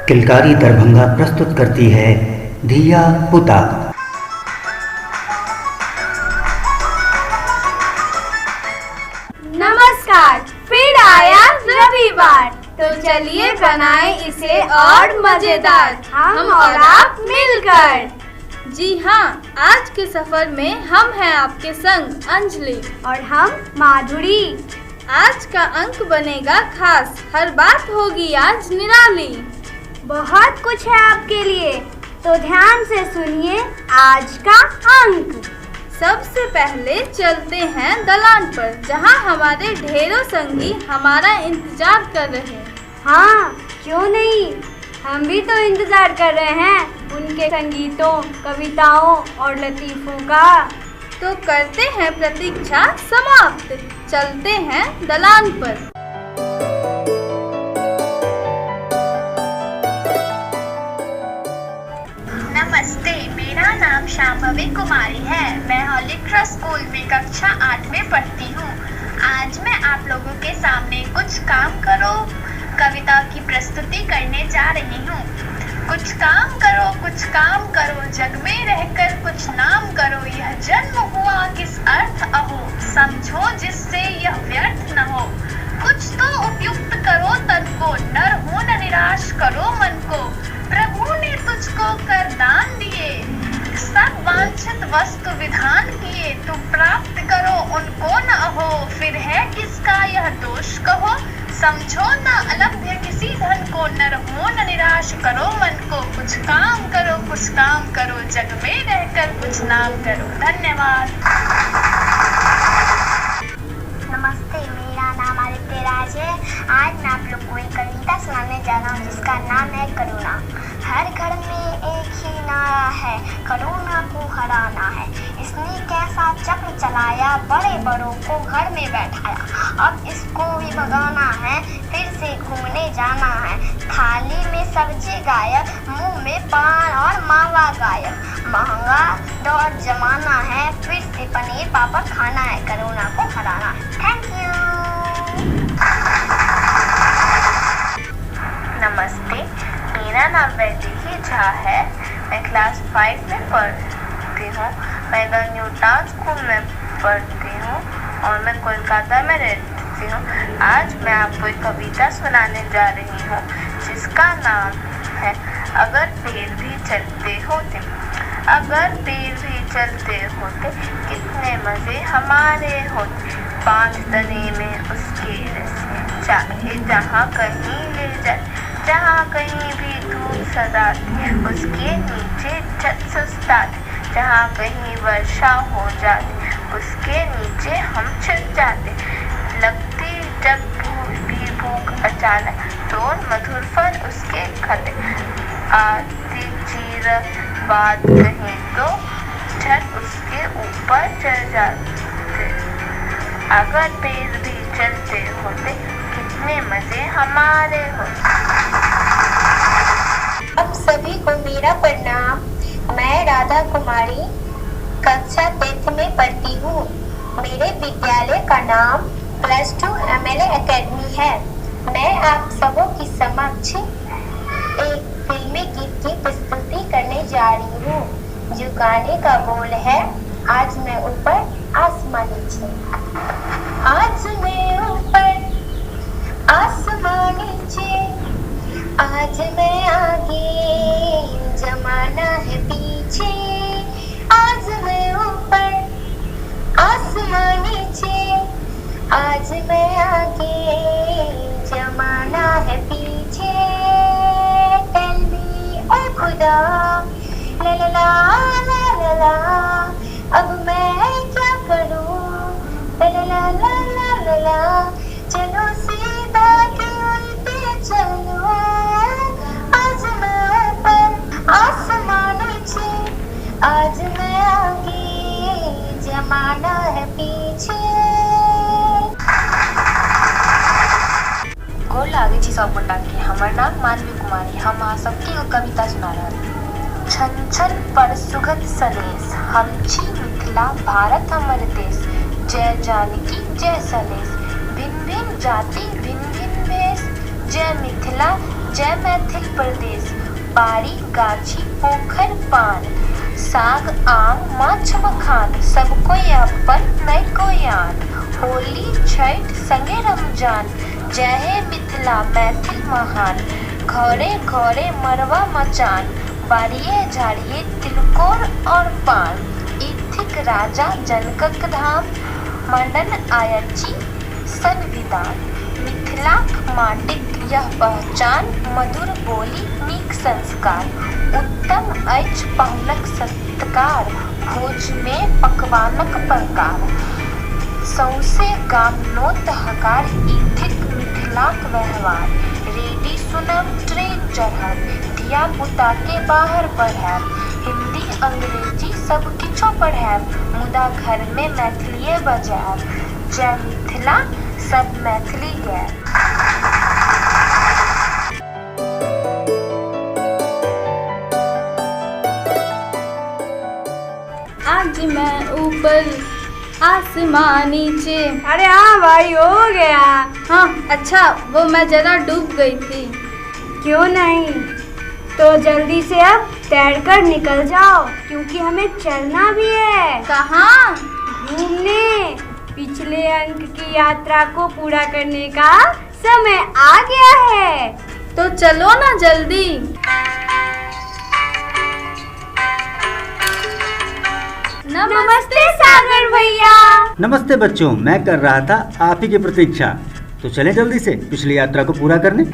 किलकारी दरभंगा प्रस्तुत करती है धिया पुता। नमस्कार, फिर आया रविवार, तो चलिए बनाएं इसे और मजेदार, हम और आप मिलकर। जी हाँ, आज के सफर में हम हैं आपके संग अंजलि और हम माधुरी। आज का अंक बनेगा खास, हर बात होगी आज निराली। बहुत कुछ है आपके लिए, तो ध्यान से सुनिए आज का अंक। सबसे पहले चलते हैं दलान पर, जहाँ हमारे ढेरों संगी हमारा इंतजार कर रहे हैं। हाँ, क्यों नहीं, हम भी तो इंतजार कर रहे हैं उनके संगीतों, कविताओं और लतीफों का। तो करते हैं प्रतीक्षा समाप्त, चलते हैं दलान पर। नमस्ते, मेरा नाम शांभवी कुमारी है। मैं हॉलीक्रॉस स्कूल में कक्षा 8 में पढ़ती हूँ। आज मैं आप लोगों के सामने कुछ काम करो कविता की प्रस्तुति करने जा रही हूँ। कुछ काम करो, जग में रहकर कुछ नाम करो। यह जन्म हुआ किस अर्थ अहो, समझो जिससे यह व्यर्थ न हो। कुछ तो उपयुक्त करो तन को, नर हो न निराश करो मन को। प्रभु ने तुझको कर दान दिए, सब वांछित वस्तु विधान किए। तू प्राप्त करो उनको न अहो, फिर है किसका यह दोष कहो। समझो न अलभ्य किसी धन को, नर हो न निराश करो मन को। कुछ काम करो, जग में रहकर कुछ नाम करो। धन्यवाद। नमस्ते, मेरा नाम आदित्य राज है। आज मैं आप लोग को एक कविता सुनाने जा रहा हूँ जिसका नाम है करुणा। हर घर में एक ही नारा है, करुणा को हराना है। इसने कैसा चक्र चलाया, बड़े बड़ों को घर में बैठाया। अब इसको भी भगाना है, फिर से घूमने जाना है। थाली में सब्जी गायब, मुंह में पान और मावा गायब। महंगा दौर जमाना है, फिर से पनीर पापड़ खाना है। करुणा को हराना है। Thank you. नमस्ते, मेरा नाम वैदेही झा है। मैं क्लास 5 में पढ़ती हूँ। मैं द न्यू टाउन स्कूल में पढ़ती हूँ और मैं कोलकाता में रहती हूँ। आज मैं आपको एक कविता सुनाने जा रही हूँ जिसका नाम है अगर पेड़ भी चलते होते। अगर पेड़ भी चलते होते, कितने मज़े हमारे होते। 5 तने में उसके रस्से, चाहे जहाँ कहीं ले जाए। जहाँ कहीं भी धूप सदाती, उसके नीचे छत सुस्ताती। जहाँ कहीं वर्षा हो जाती, उसके नीचे हम छिप जाते। लगती जब भी भूख अचानक, तो मधुर फल उसके खाते। आती चीर बात कहीं तो झट उसके ऊपर चढ़ जाते। अगर पेड़ भी चलते होते, कितने मजे हमारे होते। अब सभी को मेरा प्रणाम। मैं राधा कुमारी कक्षा 10th में पढ़ती हूँ। मेरे विद्यालय का नाम +2 MLA एकेडमी है। मैं आप सबों की समक्ष एक फिल्मी गीत की प्रस्तुति करने जा रही हूँ जो गाने का बोल है आज मैं ऊपर आसमान नीचे। आज मैं ऊपर आसमान नीचे, आज मैं आगे जमाना है पीछे। आज मैं ऊपर आसमान नीचे, आज मैं आगे जमाना है पीछे। टेल मी ओ खुदा, ला ला ला ला ला ला, अब मैं क्या करूं। ला ला ला ला ला ला, चलो सीधा के उल्टे चलो। आज मैं ऊपर आसमान नीचे, आज मैं आगे जमाना है पीछे। गोर लागे छी सब गोटा के। हमर नाम माधवी कुमारी। हम अहाँ सबके एगो कविता सुना रहल छी। छन छन पर सुगत सनेश, हम छी मिथिला भारत हमर देश। जय जानकी जय सलेश, भिन्न भिन्न जाति भिन्न भिन्न भेष। जय मिथिला जय मैथिल प्रदेश। बाड़ी गाछी पोखर पान, साग आम माछ मखान, सब कोई अपन नहीं कोई आन। होली छठ संगे रमजान, जय हे मिथिला मैथिल महान। घरे घरे मरवा मचान, बाड़िए झाड़िए तिलकोर और पान। इथिक राजा जनकक धाम, मंडन आयची संविधान। मिथिलाक माटिक यह पहचान, मधुर बोली नीक संस्कार। उत्तम अछि पाहुनक सत्कार, भोज में पकवानक प्रकार। सौसे गाम नोत हकार, इथिक मिथिलाक व्यवहार। रेडी सुनब ट्रेन चढ़ब, धिया पुता के बाहर पढ़ाब। हिंदी अंग्रेजी सब किछो पढ़ाब, मुदा घर में मैथिलीए बजाब। जय मिथिला सब मैथिली गायब। आज मैं ऊपर आसमान नीचे। अरे हाँ भाई, हो गया। हाँ अच्छा, वो मैं जरा डूब गई थी। क्यों नहीं, तो जल्दी से अब तैर कर निकल जाओ, क्योंकि हमें चलना भी है। कहाँ? घूमने। पिछले अंक की यात्रा को पूरा करने का समय आ गया है। तो चलो ना जल्दी। नमस्ते सागर भैया। नमस्ते बच्चों, मैं कर रहा था आप ही की प्रतीक्षा। तो चलें जल्दी से पिछली यात्रा को पूरा करने।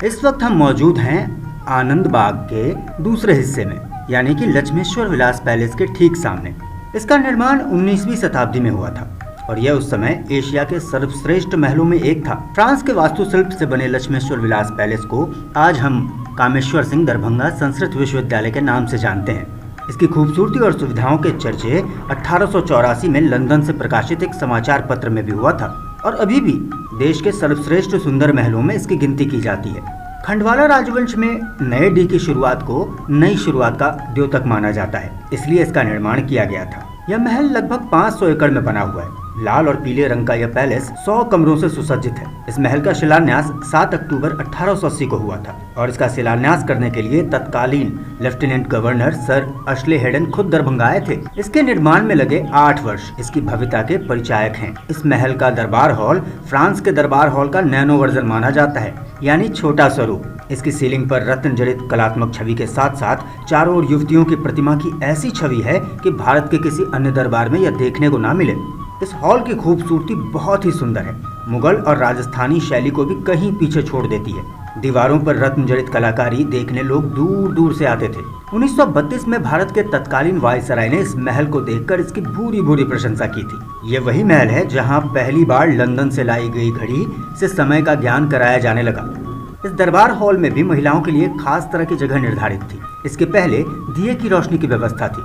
इस वक्त हम मौजूद हैं आनंद बाग के दूसरे हिस्से में, यानी कि लक्ष्मेश्वर विलास पैलेस के ठीक सामने। इसका निर्माण 19वीं शताब्दी में हुआ था और यह उस समय एशिया के सर्वश्रेष्ठ महलों में एक था। फ्रांस के वास्तुशिल्प से बने लक्ष्मेश्वर विलास पैलेस को आज हम कामेश्वर सिंह दरभंगा संस्कृत विश्वविद्यालय के नाम से जानते हैं। इसकी खूबसूरती और सुविधाओं के चर्चे 1884 में लंदन से प्रकाशित एक समाचार पत्र में भी हुआ था और अभी भी देश के सर्वश्रेष्ठ सुंदर महलों में इसकी गिनती की जाती है। खंडवाला राजवंश में नए डी की शुरुआत को नई शुरुआत का द्योतक माना जाता है, इसलिए इसका निर्माण किया गया था। यह महल लगभग 500 एकड़ में बना हुआ है। लाल और पीले रंग का यह पैलेस 100 कमरों से सुसज्जित है। इस महल का शिलान्यास 7 अक्टूबर 1880 को हुआ था और इसका शिलान्यास करने के लिए तत्कालीन लेफ्टिनेंट गवर्नर सर अश्ले हेडन खुद दरभंगा आए थे। इसके निर्माण में लगे 8 वर्ष इसकी भव्यता के परिचायक हैं। इस महल का दरबार हॉल फ्रांस के दरबार हॉल का नैनो वर्जन माना जाता है, यानी छोटा स्वरूप। इसकी सीलिंग पर रत्न जड़ित कलात्मक छवि के साथ साथ चारों ओर युवतियों की प्रतिमा की ऐसी छवि है कि भारत के किसी अन्य दरबार में यह देखने को ना मिले। इस हॉल की खूबसूरती बहुत ही सुंदर है, मुगल और राजस्थानी शैली को भी कहीं पीछे छोड़ देती है। दीवारों पर रत्न जड़ित कलाकारी देखने लोग दूर दूर से आते थे। 1932 में भारत के तत्कालीन वायसराय ने इस महल को देखकर इसकी भूरी भूरी प्रशंसा की थी। ये वही महल है जहां पहली बार लंदन से लाई गई घड़ी से समय का ज्ञान कराया जाने लगा। इस दरबार हॉल में भी महिलाओं के लिए खास तरह की जगह निर्धारित थी। इसके पहले दिए की रोशनी की व्यवस्था थी,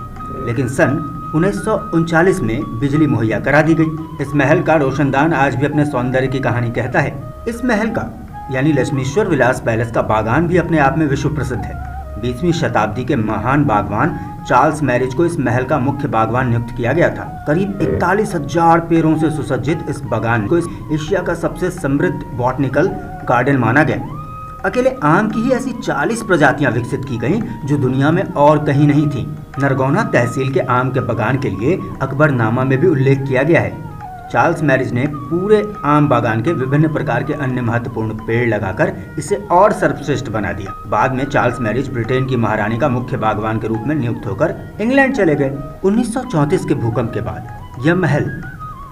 लेकिन सन 1939 में बिजली मुहैया करा दी गई। इस महल का रोशनदान आज भी अपने सौंदर्य की कहानी कहता है। इस महल का यानी लक्ष्मेश्वर विलास पैलेस का बागान भी अपने आप में विश्व प्रसिद्ध है। 20वीं शताब्दी के महान बागवान चार्ल्स मैरिज को इस महल का मुख्य बागवान नियुक्त किया गया था। करीब 41,000 पेड़ों से सुसज्जित इस बागान को एशिया का सबसे समृद्ध बॉटनिकल गार्डन माना गया। अकेले आम की ही ऐसी 40 प्रजातियां विकसित की गईं जो दुनिया में और कहीं नहीं थी। नरगौना तहसील के आम के बागान के लिए अकबरनामा में भी उल्लेख किया गया है। चार्ल्स मैरिज ने पूरे आम बागान के विभिन्न प्रकार के अन्य महत्वपूर्ण पेड़ लगाकर इसे और सर्वश्रेष्ठ बना दिया। बाद में चार्ल्स मैरिज ब्रिटेन की महारानी का मुख्य बागवान के रूप में नियुक्त होकर इंग्लैंड चले गए। 1934 के भूकंप के बाद यह महल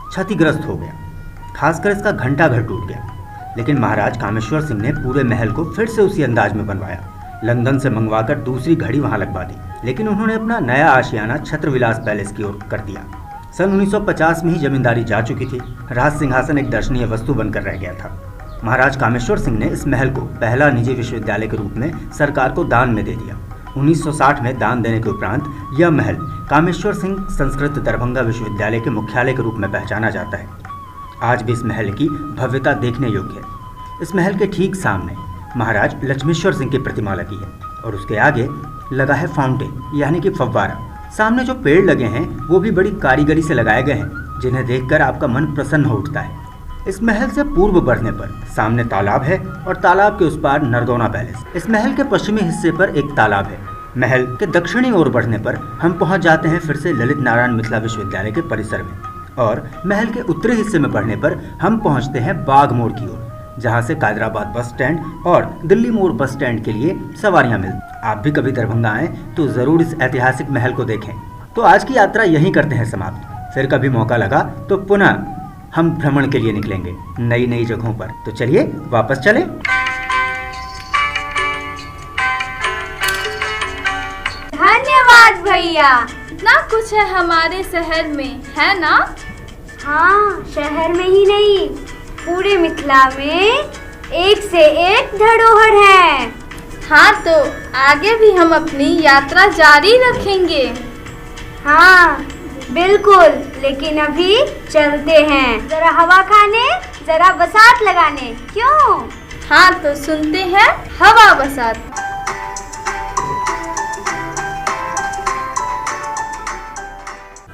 क्षतिग्रस्त हो गया, खासकर इसका घंटाघर टूट गया। लेकिन महाराज कामेश्वर सिंह ने पूरे महल को फिर से उसी अंदाज में बनवाया। लंदन से मंगवाकर दूसरी घड़ी वहां लगवा दी, लेकिन उन्होंने अपना नया आशियाना छत्रविलास पैलेस की ओर कर दिया। सन 1950 में ही जमींदारी जा चुकी थी। राज सिंहासन एक दर्शनीय वस्तु बनकर रह गया था। महाराज कामेश्वर सिंह ने इस महल को पहला निजी विश्वविद्यालय के रूप में सरकार को दान में दे दिया। 1960 में दान देने के उपरांत यह महल कामेश्वर सिंह संस्कृत दरभंगा विश्वविद्यालय के मुख्यालय के रूप में पहचाना जाता है। आज भी इस महल की भव्यता देखने योग्य है। इस महल के ठीक सामने महाराज लक्ष्मेश्वर सिंह की प्रतिमा लगी है और उसके आगे लगा है फाउंटेन यानी कि फव्वारा। सामने जो पेड़ लगे हैं वो भी बड़ी कारीगरी से लगाए गए हैं, जिन्हें देखकर आपका मन प्रसन्न हो उठता है। इस महल से पूर्व बढ़ने पर सामने तालाब है और तालाब के उस पार नरगौना पैलेस। इस महल के पश्चिमी हिस्से पर एक तालाब है। महल के दक्षिणी ओर बढ़ने पर हम पहुंच जाते हैं फिर से ललित नारायण मिथिला विश्वविद्यालय के परिसर में, और महल के उत्तरी हिस्से में बढ़ने पर हम पहुंचते हैं बाग मोड़ की ओर, जहां से कायदराबाद बस स्टैंड और दिल्ली मोड़ बस स्टैंड के लिए सवारियां मिलती। आप भी कभी दरभंगा आएं तो जरूर इस ऐतिहासिक महल को देखें। तो आज की यात्रा यहीं करते हैं समाप्त। फिर कभी मौका लगा तो पुनः हम भ्रमण के लिए निकलेंगे नई नई जगहों पर। तो चलिए वापस चलें। धन्यवाद भैया। इतना कुछ है हमारे शहर में, है ना? हाँ, शहर में ही नहीं, पूरे मिथिला में एक से एक धरोहर है। हाँ, तो आगे भी हम अपनी यात्रा जारी रखेंगे। हाँ बिल्कुल, लेकिन अभी चलते हैं जरा हवा खाने, जरा बसात लगाने। क्यों? हाँ, तो सुनते हैं हवा बसात।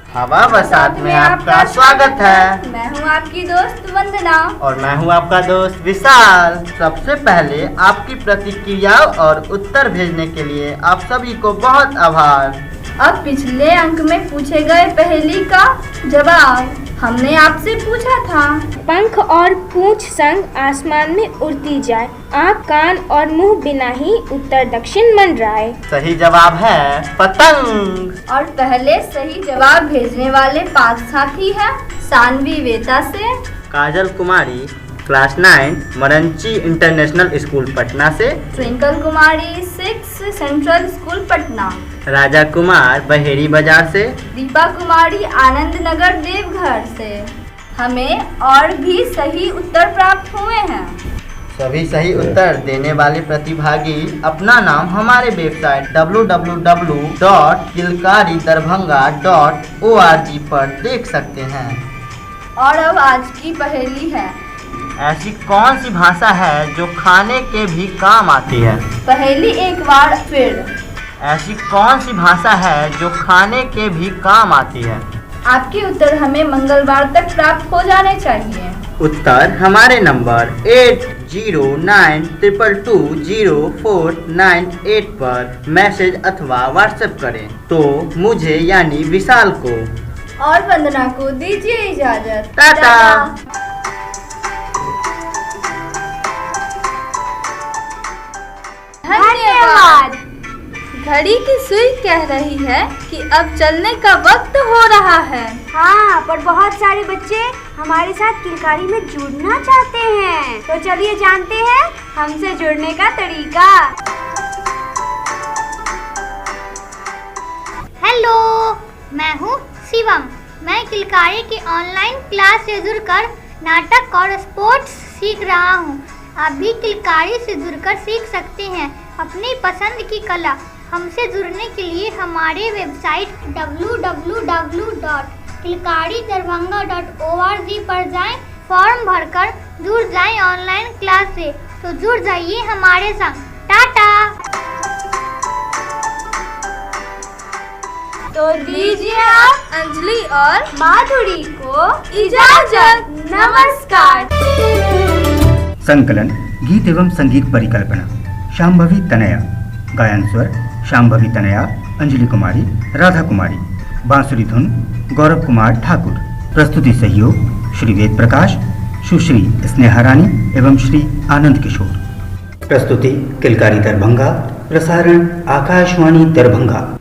हवा बसात में आपका स्वागत है। मैं हूँ आपकी दोस्त वंदना। और मैं हूँ आपका दोस्त विशाल। सबसे पहले आपकी प्रतिक्रिया और उत्तर भेजने के लिए आप सभी को बहुत आभार। अब पिछले अंक में पूछे गए पहेली का जवाब हमने आपसे पूछा था। पंख और पूंछ संग आसमान में उड़ती जाए, आँख कान और मुंह बिना ही उत्तर दक्षिण मंडराए। सही जवाब है पतंग। और पहले सही जवाब भेजने वाले 5 साथी हैं सानवी वेता से, Kajal Kumari class 9 मरंची international school Patna से, ट्विंकल कुमारी 6 सेंट्रल स्कूल पटना, राजा कुमार बहेड़ी बाजार से, दीपा कुमारी आनंद नगर देवघर से। हमें और भी सही उत्तर प्राप्त हुए हैं। सभी सही उत्तर देने वाले प्रतिभागी अपना नाम हमारे वेबसाइट www.kilkaridarbhanga.org पर देख सकते हैं। और अब आज की पहेली है, ऐसी कौन सी भाषा है जो खाने के भी काम आती है? पहेली एक बार फिर, ऐसी कौन सी भाषा है जो खाने के भी काम आती है? आपके उत्तर हमें मंगलवार तक प्राप्त हो जाने चाहिए। उत्तर हमारे नंबर 8092220498 पर मैसेज अथवा व्हाट्सएप करें तो मुझे यानी विशाल को और वंदना को दीजिए इजाजत। टाटा। धन्यवाद। घड़ी की सुई कह रही है कि अब चलने का वक्त हो रहा है। हाँ, पर बहुत सारे बच्चे हमारे साथ किलकारी में जुड़ना चाहते हैं, तो चलिए जानते हैं हमसे जुड़ने का तरीका। हेलो, मैं हूँ शिवम। मैं किलकारी की ऑनलाइन क्लास से जुड़कर नाटक और स्पोर्ट्स सीख रहा हूँ। आप भी किलकारी से जुड़कर सीख सकते हैं अपनी पसंद की कला। हमसे जुड़ने के लिए हमारे वेबसाइट www.kilkaridarbhanga.org पर जाएं, फॉर्म भरकर जुड़ जाएं ऑनलाइन क्लास से। तो जुड़ जाइए हमारे संग। टाटा। तो दीजिए आप अंजलि और माधुरी को इजाजत। नमस्कार। संकलन गीत एवं संगीत परिकल्पना शांभवी तनया, गायन स्वर शांभवी तनया, अंजलि कुमारी, राधा कुमारी, बांसुरी धुन गौरव कुमार ठाकुर, प्रस्तुति सहयोग श्री वेद प्रकाश, सुश्री स्नेहा रानी एवं श्री आनंद किशोर। प्रस्तुति किलकारी दरभंगा, प्रसारण आकाशवाणी दरभंगा।